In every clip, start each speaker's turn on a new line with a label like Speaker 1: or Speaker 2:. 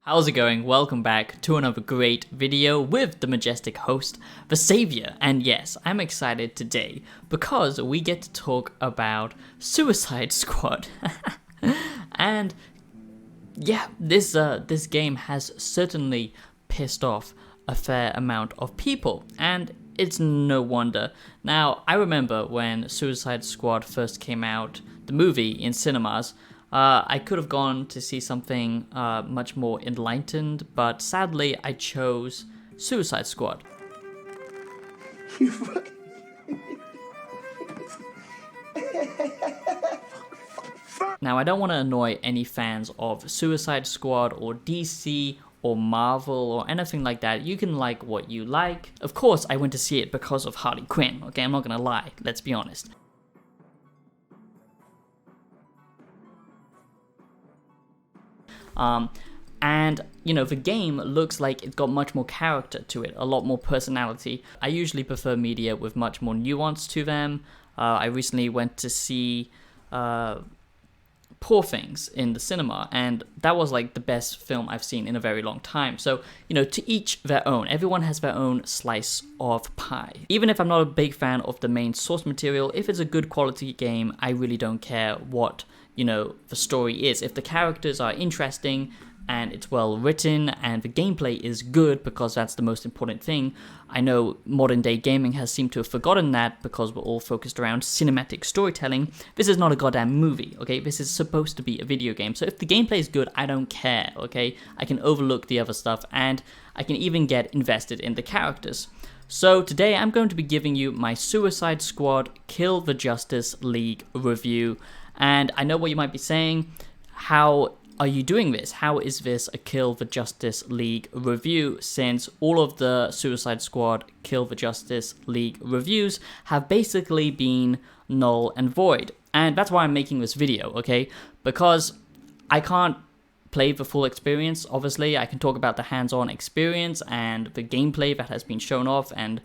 Speaker 1: How's it going? Welcome back to another great video with the majestic host, the Savior. And yes, I'm excited today because we get to talk about Suicide Squad. And yeah, this game has certainly pissed off a fair amount of people, and it's no wonder. Now, I remember when Suicide Squad first came out, the movie in cinemas. I could have gone to see something much more enlightened, but sadly I chose Suicide Squad.
Speaker 2: You fucking...
Speaker 1: Now, I don't want to annoy any fans of Suicide Squad or DC or Marvel or anything like that. You can like what you like. Of course, I went to see it because of Harley Quinn, okay? I'm not gonna lie, let's be honest. And, you know, the game looks like it's got much more character to it, a lot more personality. I usually prefer media with much more nuance to them. I recently went to see Poor Things in the cinema, and that was like the best film I've seen in a very long time. So, you know, to each their own. Everyone has their own slice of pie. Even if I'm not a big fan of the main source material, if it's a good quality game, I really don't care what, you know, the story is. If the characters are interesting and it's well written and the gameplay is good, because that's the most important thing. I know modern day gaming has seemed to have forgotten that because we're all focused around cinematic storytelling. This is not a goddamn movie, okay? This is supposed to be a video game. So if the gameplay is good, I don't care, okay? I can overlook the other stuff and I can even get invested in the characters. So today I'm going to be giving you my Suicide Squad Kill the Justice League review. And I know what you might be saying, how are you doing this? How is this a Kill the Justice League review, since all of the Suicide Squad Kill the Justice League reviews have basically been null and void? And that's why I'm making this video, okay? Because I can't play the full experience, obviously. I can talk about the hands-on experience and the gameplay that has been shown off and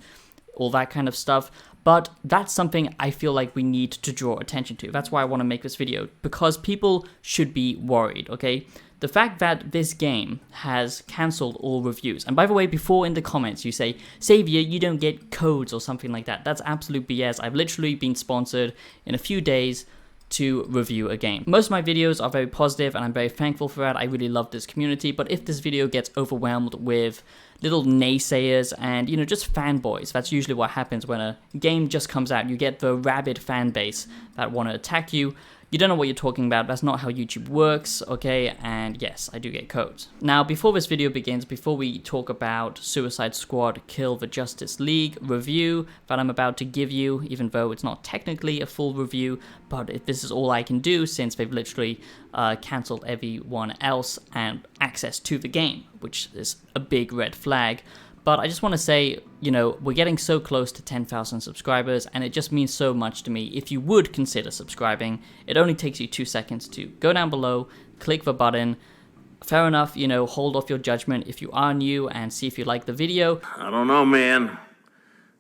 Speaker 1: all that kind of stuff, but that's something I feel like we need to draw attention to. That's why I want to make this video, because people should be worried, okay? The fact that this game has cancelled all reviews, and by the way, before in the comments you say, Savior, you don't get codes or something like that, that's absolute BS. I've literally been sponsored in a few days to review a game. Most of my videos are very positive and I'm very thankful for that. I really love this community, but if this video gets overwhelmed with little naysayers and, you know, just fanboys, that's usually what happens when a game just comes out. You get the rabid fan base that want to attack you. You don't know what you're talking about. That's not how YouTube works, okay? And yes, I do get codes. Now, before this video begins, before we talk about Suicide Squad Kill the Justice League review that I'm about to give you, even though it's not technically a full review, but if this is all I can do since they've literally cancelled everyone else and access to the game, which is a big red flag. But I just want to say, you know, we're getting so close to 10,000 subscribers, and it just means so much to me. If you would consider subscribing, it only takes you 2 seconds to go down below, click the button. Fair enough, you know, hold off your judgment if you are new and see if you like the video.
Speaker 2: I don't know, man.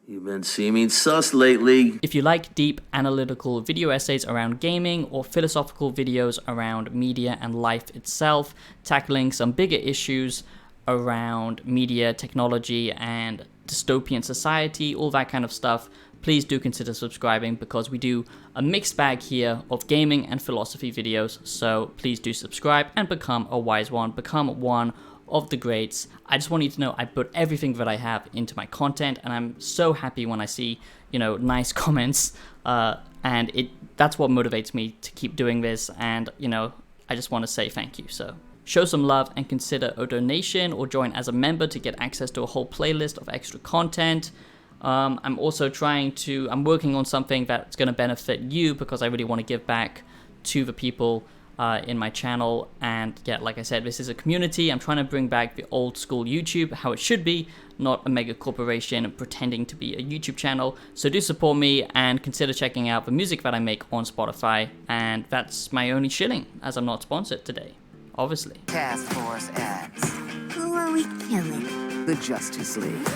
Speaker 2: You've been seeming sus lately.
Speaker 1: If you like deep analytical video essays around gaming or philosophical videos around media and life itself, tackling some bigger issues around media, technology, and dystopian society, all that kind of stuff, please do consider subscribing, because we do a mixed bag here of gaming and philosophy videos. So please do subscribe and become a wise one, become one of the greats. I just want you to know I put everything that I have into my content, and I'm so happy when I see, you know, nice comments, and that's what motivates me to keep doing this. And, you know, I just want to say thank you. So show some love and consider a donation or join as a member to get access to a whole playlist of extra content. I'm also I'm working on something that's going to benefit you, because I really want to give back to the people in my channel. And yeah, like I said, this is a community. I'm trying to bring back the old school YouTube, how it should be, not a mega corporation pretending to be a YouTube channel. So do support me and consider checking out the music that I make on Spotify. And that's my only shilling, as I'm not sponsored today, obviously.
Speaker 3: Task Force X. Who are we killing? The Justice League.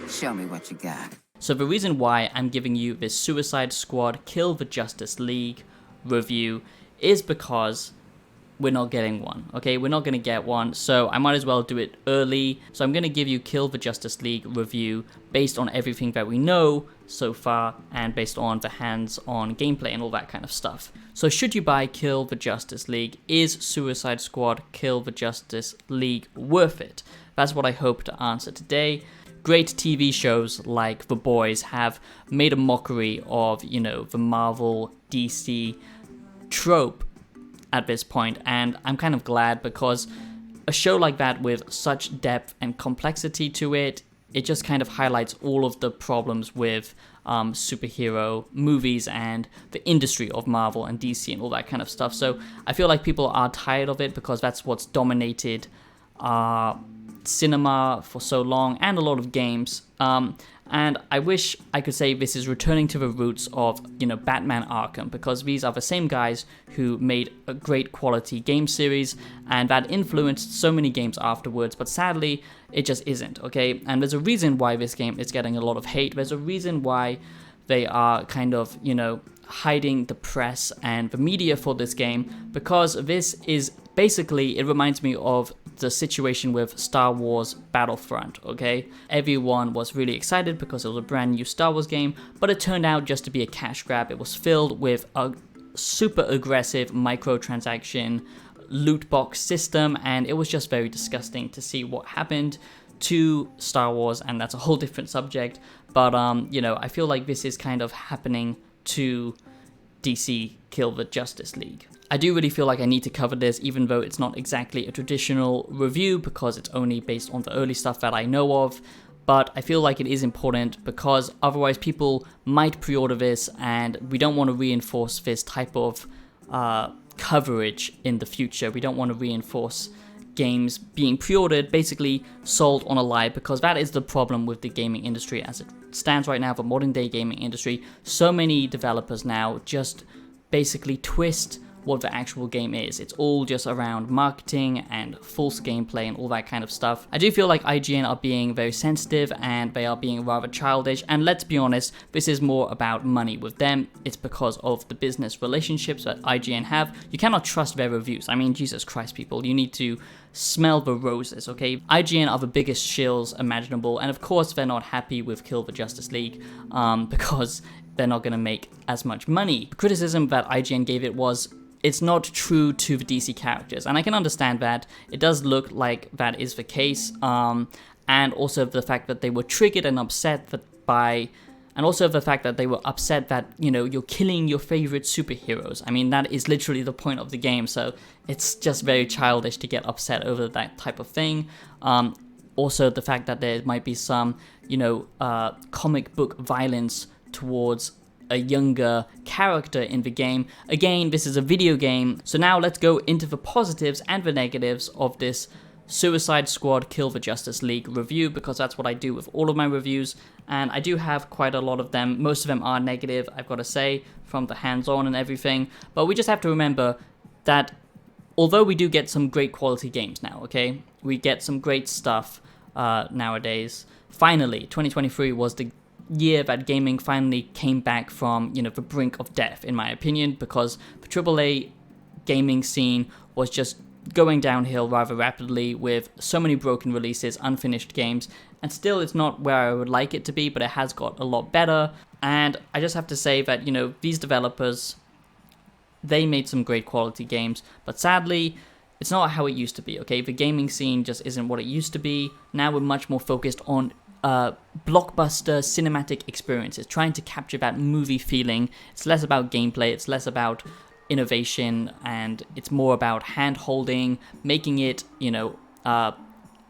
Speaker 3: Show me what you got.
Speaker 1: So the reason why I'm giving you this Suicide Squad Kill the Justice League review is because we're not getting one, okay? We're not going to get one, so I might as well do it early. So I'm going to give you Kill the Justice League review based on everything that we know so far and based on the hands-on gameplay and all that kind of stuff. So should you buy Kill the Justice League? Is Suicide Squad Kill the Justice League worth it? That's what I hope to answer today. Great TV shows like The Boys have made a mockery of, you know, the Marvel DC trope at this point, and I'm kind of glad, because a show like that with such depth and complexity to it, it just kind of highlights all of the problems with superhero movies and the industry of Marvel and DC and all that kind of stuff. So I feel like people are tired of it because that's what's dominated cinema for so long, and a lot of games. And I wish I could say this is returning to the roots of, you know, Batman Arkham, because these are the same guys who made a great quality game series and that influenced so many games afterwards, but sadly it just isn't, okay? And there's a reason why this game is getting a lot of hate. There's a reason why they are kind of, you know, hiding the press and the media for this game, because this is basically, it reminds me of the situation with Star Wars Battlefront, okay? Everyone was really excited because it was a brand new Star Wars game, but it turned out just to be a cash grab. It was filled with a super aggressive microtransaction loot box system, and it was just very disgusting to see what happened to Star Wars, and that's a whole different subject. But you know, I feel like this is kind of happening to DC Kill the Justice League. I do really feel like I need to cover this, even though it's not exactly a traditional review because it's only based on the early stuff that I know of, but I feel like it is important because otherwise people might pre-order this, and we don't want to reinforce this type of coverage in the future. We don't want to reinforce games being pre-ordered, basically sold on a lie, because that is the problem with the gaming industry as it stands right now, the modern day gaming industry. So many developers now just basically twist what the actual game is. It's all just around marketing and false gameplay and all that kind of stuff. I do feel like IGN are being very sensitive and they are being rather childish, and let's be honest, this is more about money with them. It's because of the business relationships that IGN have. You cannot trust their reviews. I mean, Jesus Christ, people, you need to smell the roses, okay? IGN are the biggest shills imaginable, and of course they're not happy with Kill the Justice League because they're not going to make as much money. The criticism that IGN gave it was, it's not true to the DC characters, and I can understand that. It does look like that is the case, and also the fact that they were triggered and upset and also the fact that they were upset that, you know, you're killing your favorite superheroes. I mean, that is literally the point of the game, so it's just very childish to get upset over that type of thing. Also, the fact that there might be some, you know, comic book violence towards a younger character in the game. Again, this is a video game, so now let's go into the positives and the negatives of this Suicide Squad Kill the Justice League review, because that's what I do with all of my reviews, and I do have quite a lot of them. Most of them are negative, I've got to say, from the hands-on and everything, but we just have to remember that although we do get some great quality games now, okay, we get some great stuff nowadays. Finally, 2023 was the year that gaming finally came back from, you know, the brink of death, in my opinion, because the AAA gaming scene was just going downhill rather rapidly with so many broken releases, unfinished games, and still it's not where I would like it to be, but it has got a lot better. And I just have to say that, you know, these developers, they made some great quality games, but sadly, it's not how it used to be, okay? The gaming scene just isn't what it used to be. Now we're much more focused on blockbuster cinematic experiences, trying to capture that movie feeling. It's less about gameplay, it's less about innovation, and it's more about hand-holding, making it, you know,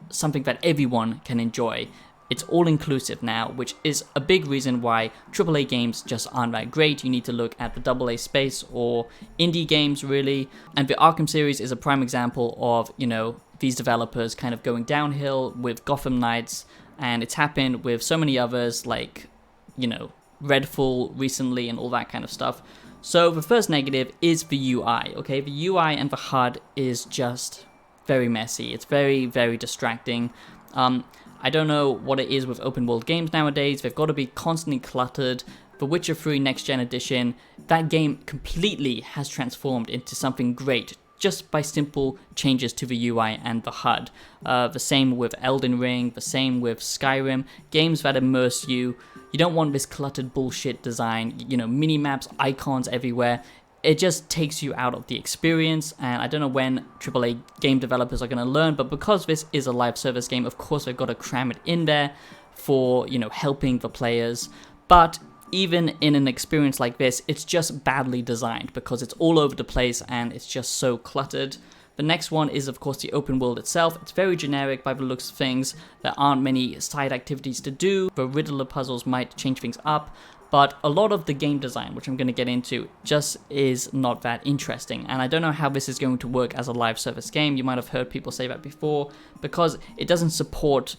Speaker 1: something that everyone can enjoy. It's all-inclusive now, which is a big reason why AAA games just aren't that great. You need to look at the AA space or indie games, really. And the Arkham series is a prime example of, you know, these developers kind of going downhill with Gotham Knights, and it's happened with so many others like, you know, Redfall recently and all that kind of stuff. So the first negative is the UI, okay? The UI and the HUD is just very messy. It's very, very distracting. I don't know what it is with open world games nowadays. They've got to be constantly cluttered. The Witcher 3 Next Gen Edition, that game completely has transformed into something great just by simple changes to the UI and the HUD. The same with Elden Ring, the same with Skyrim, games that immerse you. You don't want this cluttered bullshit design, you know, mini-maps, icons everywhere. It just takes you out of the experience, and I don't know when AAA game developers are going to learn, but because this is a live service game, of course they've got to cram it in there for, you know, helping the players. But even in an experience like this, it's just badly designed because it's all over the place and it's just so cluttered. The next one is, of course, the open world itself. It's very generic by the looks of things. There aren't many side activities to do. The Riddler puzzles might change things up, but a lot of the game design, which I'm going to get into, just is not that interesting. And I don't know how this is going to work as a live service game. You might have heard people say that before, because it doesn't support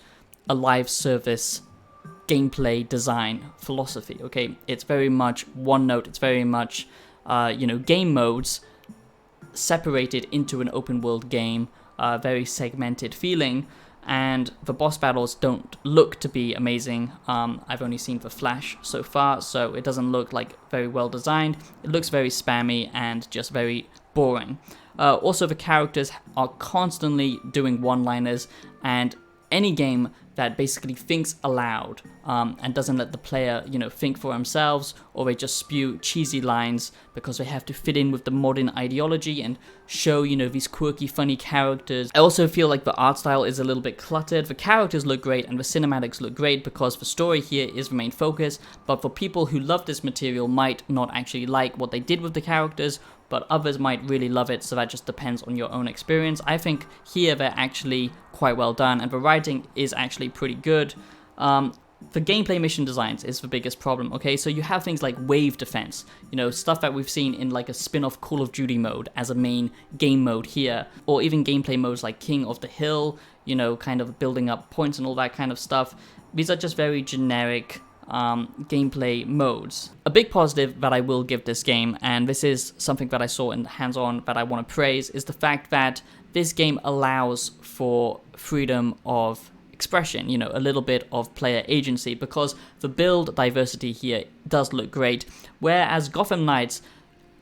Speaker 1: a live service gameplay design philosophy, okay? It's very much one note. It's very much, game modes separated into an open world game, very segmented feeling. And the boss battles don't look to be amazing. I've only seen the Flash so far, so it doesn't look like very well designed. It looks very spammy and just very boring. Also, the characters are constantly doing one-liners, and any game that basically thinks aloud and doesn't let the player, think for themselves, or they just spew cheesy lines because they have to fit in with the modern ideology and show, these quirky, funny characters. I also feel like the art style is a little bit cluttered. The characters look great and the cinematics look great because the story here is the main focus, but for people who love this material might not actually like what they did with the characters, but others might really love it, so that just depends on your own experience. I think here they're actually quite well done, and the writing is actually pretty good. The gameplay mission designs is the biggest problem, okay? So you have things like wave defense, stuff that we've seen in like a spin-off Call of Duty mode as a main game mode here, or even gameplay modes like King of the Hill, kind of building up points and all that kind of stuff. These are just very generic gameplay modes. A big positive that I will give this game, and this is something that I saw in hands-on that I want to praise, is the fact that this game allows for freedom of expression, a little bit of player agency, because the build diversity here does look great, whereas Gotham Knights,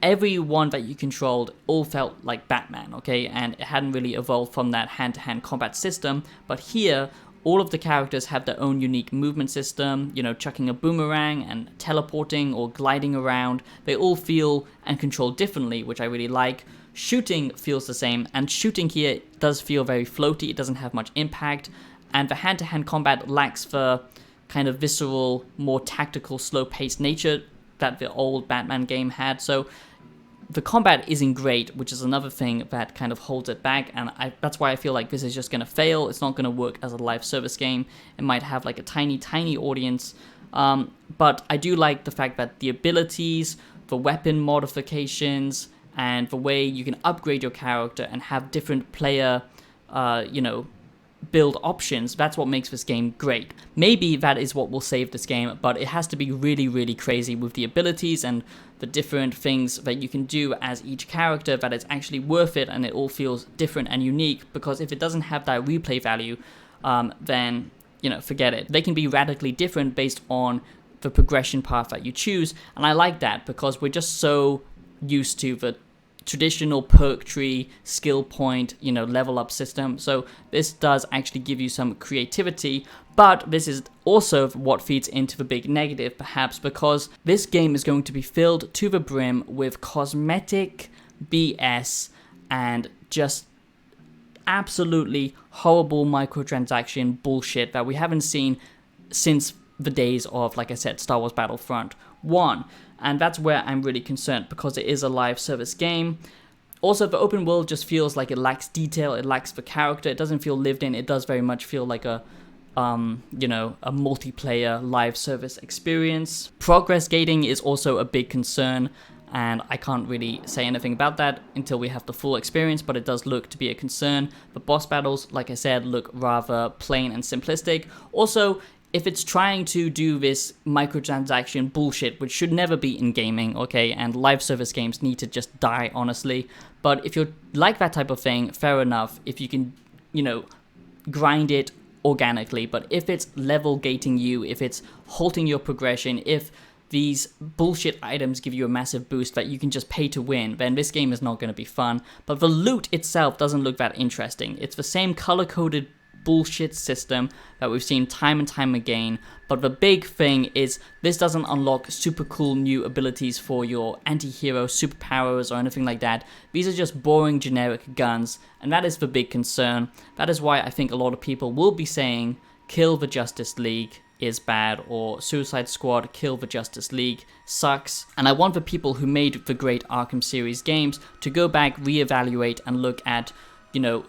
Speaker 1: everyone that you controlled all felt like Batman, okay, and it hadn't really evolved from that hand-to-hand combat system, but here all of the characters have their own unique movement system, chucking a boomerang and teleporting or gliding around. They all feel and control differently, which I really like. Shooting feels the same, and shooting here does feel very floaty. It doesn't have much impact, and the hand-to-hand combat lacks the kind of visceral, more tactical, slow-paced nature that the old Batman game had. So the combat isn't great, which is another thing that kind of holds it back, and that's why I feel like this is just going to fail. It's not going to work as a live service game. It might have like a tiny, tiny audience, but I do like the fact that the abilities, the weapon modifications, and the way you can upgrade your character and have different player, build options, that's what makes this game great. Maybe that is what will save this game, but it has to be really, really crazy with the abilities and the different things that you can do as each character, that it's actually worth it and it all feels different and unique, because if it doesn't have that replay value, then, forget it. They can be radically different based on the progression path that you choose, and I like that because we're just so used to the traditional perk tree, skill point, level up system. So this does actually give you some creativity, but this is also what feeds into the big negative, perhaps, because this game is going to be filled to the brim with cosmetic BS and just absolutely horrible microtransaction bullshit that we haven't seen since the days of, like I said, Star Wars Battlefront 1. And that's where I'm really concerned, because it is a live service game. Also, the open world just feels like it lacks detail, it lacks the character, it doesn't feel lived in. It does very much feel like a multiplayer live service experience. Progress gating is also a big concern, and I can't really say anything about that until we have the full experience, but it does look to be a concern. The boss battles, like I said, look rather plain and simplistic. Also, if it's trying to do this microtransaction bullshit, which should never be in gaming, okay, and live service games need to just die, honestly. But if you like that type of thing, fair enough. If you can, grind it organically. But if it's level gating you, if it's halting your progression, if these bullshit items give you a massive boost that you can just pay to win, then this game is not going to be fun. But the loot itself doesn't look that interesting. It's the same color-coded bullshit system that we've seen time and time again, but the big thing is this doesn't unlock super cool new abilities for your anti-hero superpowers or anything like that. These are just boring generic guns, and that is the big concern. That is why I think a lot of people will be saying Kill the Justice League is bad, or Suicide Squad Kill the Justice League sucks. And I want the people who made the great Arkham series games to go back, reevaluate, and look at, you know,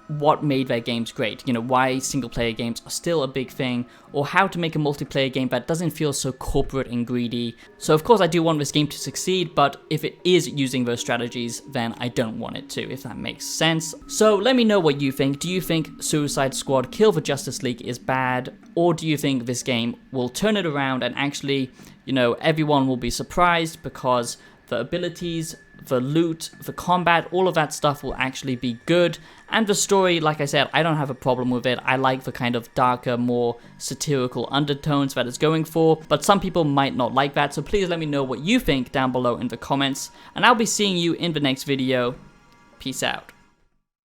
Speaker 1: what made their games great, you know, why single player games are still a big thing, or how to make a multiplayer game that doesn't feel so corporate and greedy. So of course I do want this game to succeed, but if it is using those strategies, then I don't want it to, if that makes sense. So let me know what you think. Do you think Suicide Squad Kill the Justice League is bad, or do you think this game will turn it around and actually, you know, everyone will be surprised because the abilities, the loot, the combat, all of that stuff will actually be good. And the story, like I said, I don't have a problem with it. I like the kind of darker, more satirical undertones that it's going for, but some people might not like that, so please let me know what you think down below in the comments, and I'll be seeing you in the next video. Peace out.